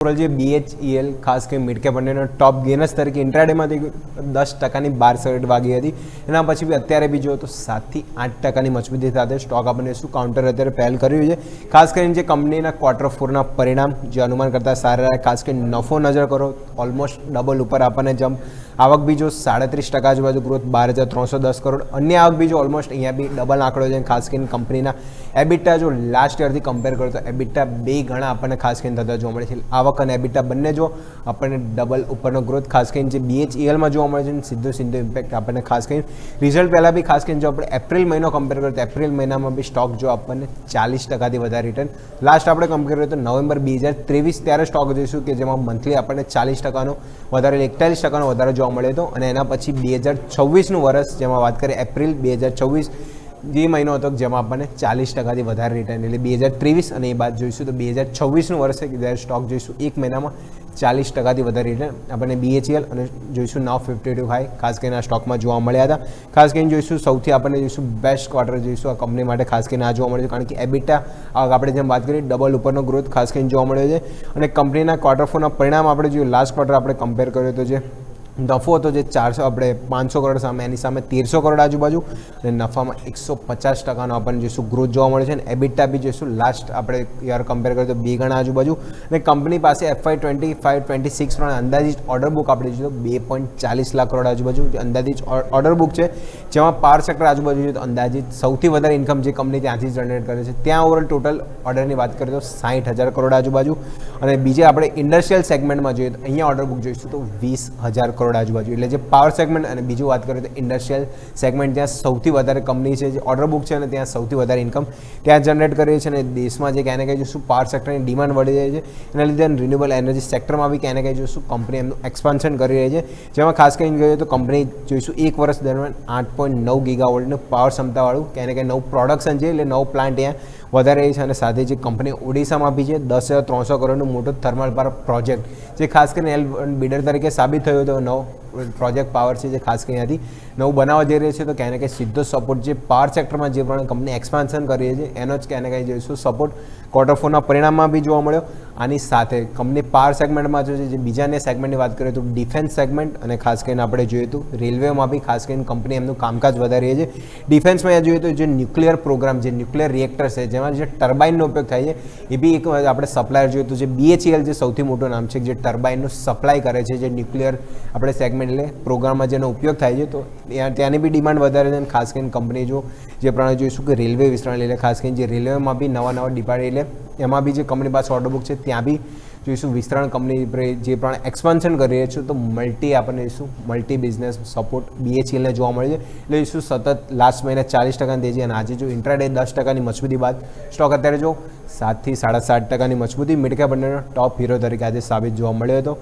જે BHEL ખાસ કરીને મિડ કેપ બંનેનો ટોપ ગેનર્સ તરીકે ઇન્ટ્રાડેમાંથી 10%ની 12 વાગી હતી. એના પછી બી અત્યારે બી જો તો 7 થી 8%ની મજબૂતી સાથે સ્ટોક આપણને શું કાઉન્ટર અત્યારે પહેલ કર્યું છે. ખાસ કરીને જે કંપનીના Q4ના પરિણામ જે અનુમાન કરતા સારા ખાસ કરીને નફો નજર કરો ઓલમોસ્ટ ડબલ ઉપર આપણને જમ્પ, આવક બી જો 37% આજુબાજુ ગ્રોથ 12,310 કરોડ, અન્ય આવક બી જો ઓલમોસ્ટ અહીંયા બી ડબલ આંકડો છે. ખાસ કરીને કંપનીના એબિટા જો લાસ્ટ યરથી કમ્પેર કરો તો એબિટા 2 ગણા આપણને ખાસ કરીને થતા જોવા મળે છે. આવક અને એબિટા બંને જો આપણને ડબલ ઉપરનો ગ્રોથ ખાસ કરીને જે BHELમાં જોવા મળે છે સીધો ઇમ્પેક્ટ આપણને ખાસ કરીને રિઝલ્ટ પહેલાં બી ખાસ કરીને જો આપણે એપ્રિલ મહિનો કમ્પેર કરીએ તો એપ્રિલ મહિનામાં બી સ્ટોક જો આપણને 40%થી વધારે રિટર્ન, લાસ્ટ આપણે કમ્પેર કરીએ તો નવેમ્બર 2023 ત્યારે સ્ટોક જોઈશું કે જેમાં મંથલી આપણને 40%નો વધારે 41%નો વધારો જોવા મળ્યો હતો. અને એના પછી 2026નું વર્ષ જેમાં વાત કરીએ એપ્રિલ 2024 જે મહિનો હતો જેમાં આપણને 40%થી વધારે રિટર્ન, એટલે 2023 અને એ બાદ જોઈશું તો 2026નું વર્ષ છે કે જ્યારે સ્ટોક જોઈશું એક મહિનામાં 40%થી વધારે રિટર્ન આપણને BHEL અને જોઈશું નાવ 52 હાઈ ખાસ કરીને આ સ્ટોકમાં જોવા મળ્યા હતા. ખાસ કરીને જોઈશું સૌથી આપણને જોઈશું બેસ્ટ ક્વાર્ટર જોઈશું આ કંપની માટે ખાસ કરીને આ જોવા મળે છે, કારણ કે એબિટા આપણે જેમ વાત કરીએ ડબલ ઉપરનો ગ્રોથ ખાસ કરીને જોવા મળ્યો છે. અને કંપનીના Q4ના પરિણામ આપણે જોયું લાસ્ટ ક્વાર્ટર આપણે કમ્પેર કર્યો તો જે નફો હતો જે 500 કરોડ સામે એની સામે 1300 કરોડ આજુબાજુ અને નફામાં 150%નો આપણને જોઈશું ગ્રોથ જોવા મળે છે. અને એબિટા બી જોઈશું લાસ્ટ આપણે યર કમ્પેર કરીએ તો 2 ગણા આજુબાજુ. અને કંપની પાસે FY 25-26 પ્રમાણે અંદાજિત ઓર્ડર બુક આપણે જોઈએ તો 2.40 લાખ કરોડ આજુબાજુ અંદાજિત ઓર્ડર બુક છે, જેમાં પાવર સેક્ટર આજુબાજુ જોઈએ તો અંદાજિત સૌથી વધારે ઇન્કમ જે કંપની ત્યાંથી જનરેટ કરે છે. ત્યાં ઓવરઓલ ટોટલ ઓર્ડરની વાત કરીએ તો 60,000 કરોડ આજુબાજુ. અને બીજે આપણે ઇન્ડસ્ટ્રીયલ સેગમેન્ટમાં જોઈએ તો અહીંયા ઓર્ડર બુક જોઈશું તો 20,000 કરોડ આજુબાજુ, એટલે જે પાવર સેગમેન્ટ અને બીજું વાત કરીએ તો ઇન્ડસ્ટ્રીયલ સેગમેન્ટ જ્યાં સૌથી વધારે કંપની છે જે ઓર્ડર બુક છે અને ત્યાં સૌથી વધારે ઇન્કમ ત્યાં જનરેટ કરીએ છીએ. અને દેશમાં જે ક્યાંને ક્યાંય જોઈશું પાવર સેક્ટરની ડિમાન્ડ વધી જાય છે, એના લીધે રિન્યુએબલ એનર્જી સેક્ટરમાં બી ક્યાંને ક્યાંય જોઈશું કંપની એમનું એક્સપાન્શન કરી રહી છે, જેમાં ખાસ કરીને જોઈએ તો કંપની જોઈશું એક વર્ષ દરમિયાન 8.9 ગીગાવોલ્ટનું પાવર ક્ષમતાવાળું ક્યાંને ક્યાંય નવું પ્રોડક્શન છે, એટલે નવું પ્લાન્ટ અહીંયા વધારે રહી છે. અને સાથે જે કંપની ઓડિશામાં બી છે 10,300 કરોડનું મોટું થર્મલ પાવર પ્રોજેક્ટ જે ખાસ કરીને બિડર તરીકે સાબિત થયો હતો, નવો પ્રોજેક્ટ પાવર છે જે ખાસ કરીને અહીંયાથી નવું બનાવવા જઈ રહી છે. તો ક્યાંને ક્યાંય સીધો સપોર્ટ જે પાવર સેક્ટરમાં જે પ્રમાણે કંપની એક્સપાન્શન કરી રહી છે એનો જ ક્યાંને ક્યાંય જોઈશું સપોર્ટ Q4ના પરિણામમાં બી જોવા મળ્યો. આની સાથે કંપની પાવર સેગમેન્ટમાં જો જે બીજાને સેગમેન્ટની વાત કરીએ તો ડિફેન્સ સેગમેન્ટ અને ખાસ કરીને આપણે જોઈએ તો રેલવેમાં બી ખાસ કરીને કંપની એમનું કામકાજ વધારી રહી છે. ડિફેન્સમાં જોઈએ તો જે ન્યુક્લિયર પ્રોગ્રામ જે ન્યુક્લિયર રિએક્ટર છે જેમાં જે ટર્બાઇનનો ઉપયોગ થાય છે એ બી એક આપણે સપ્લાયર જોઈએ તો જે BHEL જે સૌથી મોટું નામ છે જે ટર્બાઇનનું સપ્લાય કરે છે, જે ન્યુક્લિયર આપણે સેગમેન્ટ એટલે પ્રોગ્રામમાં જેનો ઉપયોગ થાય છે તો ત્યાંની બી ડિમાન્ડ વધારે છે. અને ખાસ કરીને કંપની જો જે પ્રમાણે જોઈશું કે રેલવે વિસ્તરણ એટલે ખાસ કરીને જે રેલવેમાં બી નવા ડિપાર્ટ એટલે એમાં બી જે કંપની પાસે ઓર્ડર બુક છે ત્યાં બી જોઈશું વિસ્તરણ કંપની જે પ્રમાણે એક્સપાન્શન કરી રહી છે તો આપણને જોઈશું મલ્ટી બિઝનેસ સપોર્ટ BHELને જોવા મળે છે. એટલે જોઈશું સતત લાસ્ટ મહિને 40%ની તેજી અને આજે જો ઇન્ટ્રાડે 10%ની મજબૂતી બાદ સ્ટોક અત્યારે જો 7 થી 7.5%ની મજબૂતી મિડ કેપ બંનેનો ટોપ હીરો તરીકે આજે સાબિત જોવા મળ્યો હતો.